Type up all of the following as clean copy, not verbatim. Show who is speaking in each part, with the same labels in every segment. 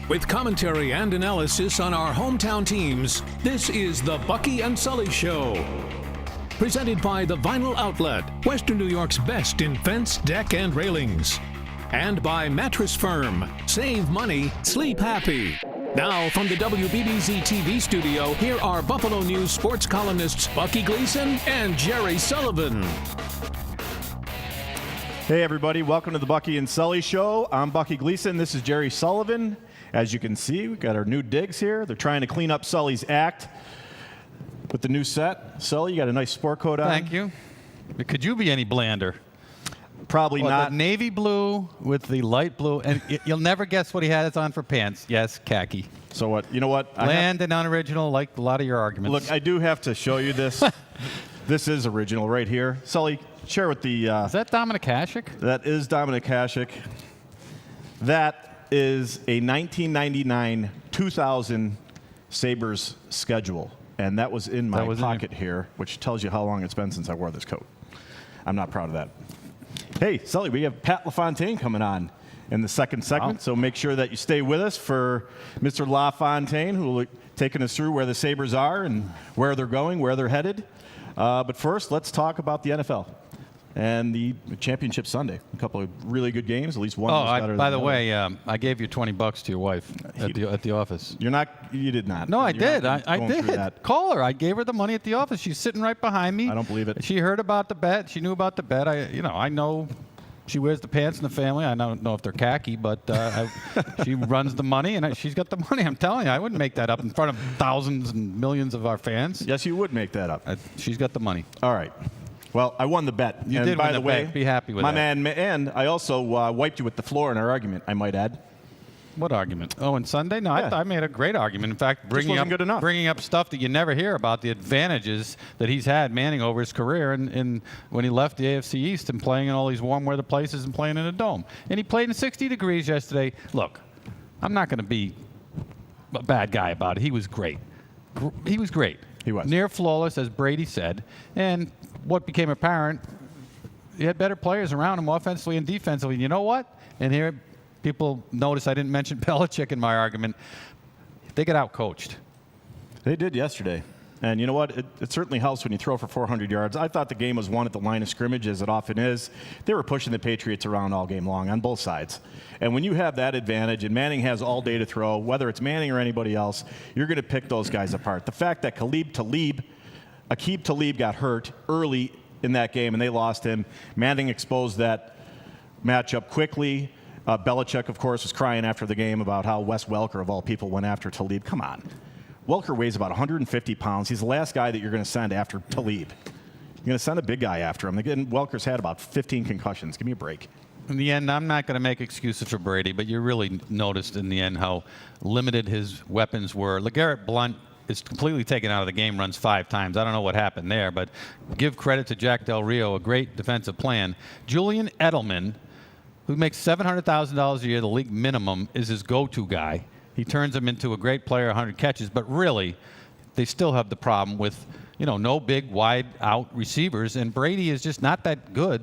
Speaker 1: With commentary and analysis on our hometown teams, this is the Bucky and Sully Show. Presented by the Vinyl Outlet, Western New York's best in fence, deck, and railings. And by Mattress Firm. Save money, sleep happy. Now, from the WBBZ-TV studio, here are Buffalo News sports columnists Bucky Gleason and Jerry Sullivan.
Speaker 2: Hey, everybody. Welcome to the Bucky and Sully Show. I'm Bucky Gleason. This is Jerry Sullivan. As you can see, we've got our new digs here. They're trying to clean up Sully's act with the new set. Sully, you got a nice sport coat on.
Speaker 3: Thank you. Could you be any blander?
Speaker 2: Probably not.
Speaker 3: The navy blue with the light blue, and you'll never guess what he has on for pants. Yes, khaki.
Speaker 2: So what? You know what?
Speaker 3: Bland and unoriginal, like a lot of your arguments.
Speaker 2: Look, I do have to show you this. This is original right here. Sully, share with the...
Speaker 3: is that Dominic Hasek?
Speaker 2: That is Dominic Hasek. That is a 1999-2000 Sabres schedule. And that was in my pocket here, which tells you how long it's been since I wore this coat. I'm not proud of that. Hey, Sully, we have Pat LaFontaine coming on in the second segment, so make sure that you stay with us for Mr. LaFontaine, who will be taking us through where the Sabres are and where they're going, where they're headed. But first, let's talk about the NFL and the championship Sunday. A couple of really good games, at least one was better than the other.
Speaker 3: By the way, I gave you $20 to your wife at the office.
Speaker 2: You did not.
Speaker 3: No, I did. I did. Call her. I gave her the money at the office. She's sitting right behind me.
Speaker 2: I don't believe it.
Speaker 3: She heard about the bet. She knew about the bet. I know she wears the pants in the family. I don't know if they're khaki, but she runs the money, and she's got the money. I'm telling you, I wouldn't make that up in front of thousands and millions of our fans.
Speaker 2: Yes, you would make that up.
Speaker 3: She's got the money.
Speaker 2: All right. Well, I won the bet.
Speaker 3: You did win the bet. Be happy with that.
Speaker 2: My man, and I also wiped you with the floor in our argument, I might add.
Speaker 3: What argument? Oh, and Sunday? No,
Speaker 2: yeah.
Speaker 3: I made a great argument. In fact, bringing up stuff that you never hear about, the advantages that he's had Manning over his career and when he left the AFC East and playing in all these warm weather places and playing in a dome. And he played in 60 degrees yesterday. Look, I'm not going to be a bad guy about it. He was great. He was great.
Speaker 2: He was.
Speaker 3: Near flawless, as Brady said. And what became apparent, he had better players around him offensively and defensively. And you know what? And here, people notice I didn't mention Belichick in my argument. They get out-coached.
Speaker 2: They did yesterday. And you know what? It certainly helps when you throw for 400 yards. I thought the game was won at the line of scrimmage, as it often is. They were pushing the Patriots around all game long on both sides. And when you have that advantage, and Manning has all day to throw, whether it's Manning or anybody else, you're going to pick those guys apart. The fact that Aqib Talib got hurt early in that game, and they lost him. Manning exposed that matchup quickly. Belichick, of course, was crying after the game about how Wes Welker, of all people, went after Talib. Come on. Welker weighs about 150 pounds. He's the last guy that you're going to send after Talib. You're going to send a big guy after him. Again, Welker's had about 15 concussions. Give me a break.
Speaker 3: In the end, I'm not going to make excuses for Brady, but you really noticed in the end how limited his weapons were. LeGarrette Blount is completely taken out of the game, runs 5 times. I don't know what happened there, but give credit to Jack Del Rio, a great defensive plan. Julian Edelman, who makes $700,000 a year, the league minimum, is his go-to guy. He turns him into a great player, 100 catches, but really, they still have the problem with, no big, wide-out receivers, and Brady is just not that good,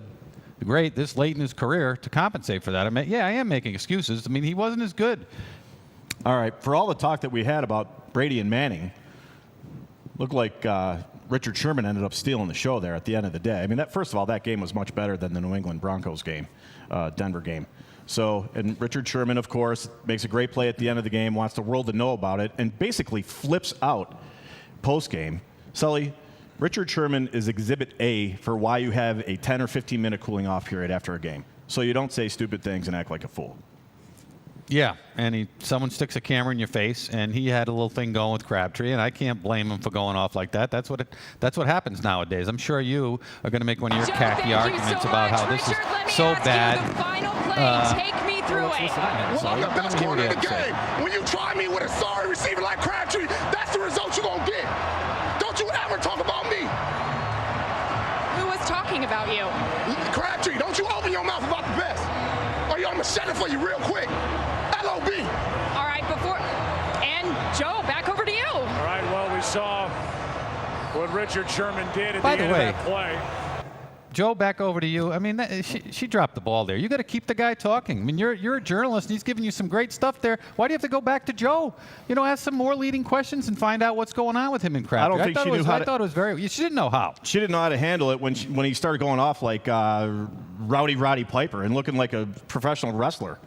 Speaker 3: great, this late in his career to compensate for that. I am making excuses. He wasn't as good.
Speaker 2: All right, for all the talk that we had about Brady and Manning, looked like Richard Sherman ended up stealing the show there at the end of the day. First of all, that game was much better than the New England Broncos game, Denver game. So, and Richard Sherman, of course, makes a great play at the end of the game, wants the world to know about it, and basically flips out post-game. Sully, Richard Sherman is Exhibit A for why you have a 10 or 15-minute cooling-off period after a game, so you don't say stupid things and act like a fool.
Speaker 3: Yeah, and someone sticks a camera in your face, and he had a little thing going with Crabtree, and I can't blame him for going off like that. That's what happens nowadays. I'm sure you are going to make one of your khaki arguments about how this is so bad.
Speaker 4: Take me through it.
Speaker 5: Well, I'm the best corner in the game. When you try me with a sorry receiver like Crabtree, that's the result you're going to get. Don't you ever talk about me.
Speaker 4: Who was talking about you?
Speaker 5: Crabtree, don't you open your mouth about the best. Or I'm going to shut it for you real quick. LOB.
Speaker 4: All right, and Joe, back over to you.
Speaker 6: All right, well, we saw what Richard Sherman did at the end of that play.
Speaker 3: Joe, back over to you. I mean, she dropped the ball there. You got to keep the guy talking. I mean, you're a journalist, and he's giving you some great stuff there. Why do you have to go back to Joe? Ask some more leading questions and find out what's going on with him and Crabtree.
Speaker 2: I don't think she knew how to.
Speaker 3: I thought it was very. She didn't know how.
Speaker 2: She didn't know how to handle it when he started going off like Rowdy Roddy Piper and looking like a professional wrestler.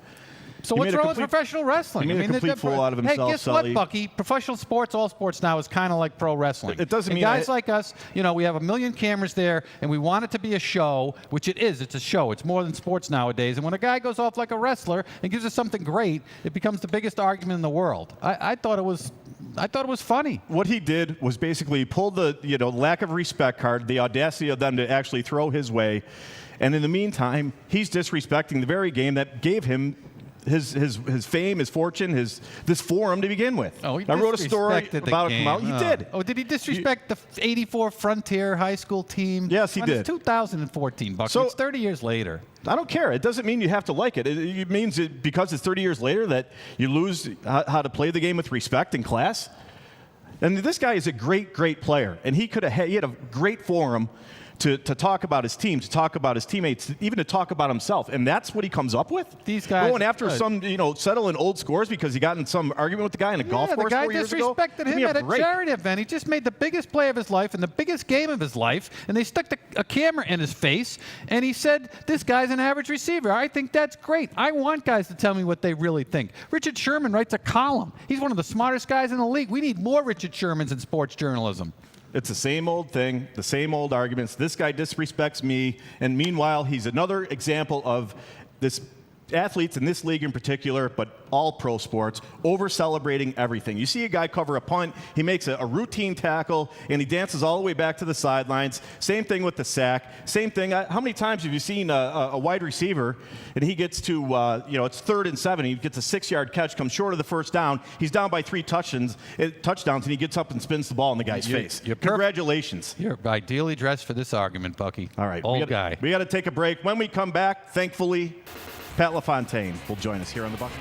Speaker 3: So what's wrong with professional wrestling?
Speaker 2: He made a complete fool out of himself.
Speaker 3: Hey, guess
Speaker 2: Sully.
Speaker 3: what, Bucky? Professional sports, all sports now is kind of like pro wrestling.
Speaker 2: It doesn't mean
Speaker 3: guys like us, we have a million cameras there, and we want it to be a show, which it is. It's a show. It's more than sports nowadays. And when a guy goes off like a wrestler and gives us something great, it becomes the biggest argument in the world. I thought it was funny.
Speaker 2: What he did was basically pull the lack of respect card, the audacity of them to actually throw his way, and in the meantime, he's disrespecting the very game that gave him his fame, his fortune, this forum to begin with.
Speaker 3: Oh,
Speaker 2: I wrote a story about it come out. He did.
Speaker 3: Oh, did he disrespect the '84 Frontier High School team?
Speaker 2: Yes, he did.
Speaker 3: It's 2014, Bucky.
Speaker 2: So,
Speaker 3: it's 30 years later.
Speaker 2: I don't care. It doesn't mean you have to like it. It means because it's 30 years later that you lose how to play the game with respect and class. And this guy is a great, great player, and he had a great forum to talk about his team, to talk about his teammates, even to talk about himself. And that's what he comes up with?
Speaker 3: These guys
Speaker 2: going after some, settling old scores because he got in some argument with the guy in a golf course 4 years ago?
Speaker 3: The guy disrespected him at a charity event. He just made the biggest play of his life and the biggest game of his life, and they stuck a camera in his face, and he said, this guy's an average receiver. I think that's great. I want guys to tell me what they really think. Richard Sherman writes a column. He's one of the smartest guys in the league. We need more Richard Shermans in sports journalism.
Speaker 2: It's the same old thing, the same old arguments. This guy disrespects me, and meanwhile, he's another example of this athletes in this league in particular, but all pro sports, over-celebrating everything. You see a guy cover a punt, he makes a routine tackle, and he dances all the way back to the sidelines. Same thing with the sack. Same thing. How many times have you seen a wide receiver, and he gets to, it's 3rd and 7, he gets a 6-yard catch, comes short of the first down, he's down by 3 touchdowns, and he gets up and spins the ball in the guy's face. Congratulations.
Speaker 3: You're ideally dressed for this argument, Bucky.
Speaker 2: All right.
Speaker 3: Old guy.
Speaker 2: We got to take a break. When we come back, thankfully, Pat LaFontaine will join us here on The Buck.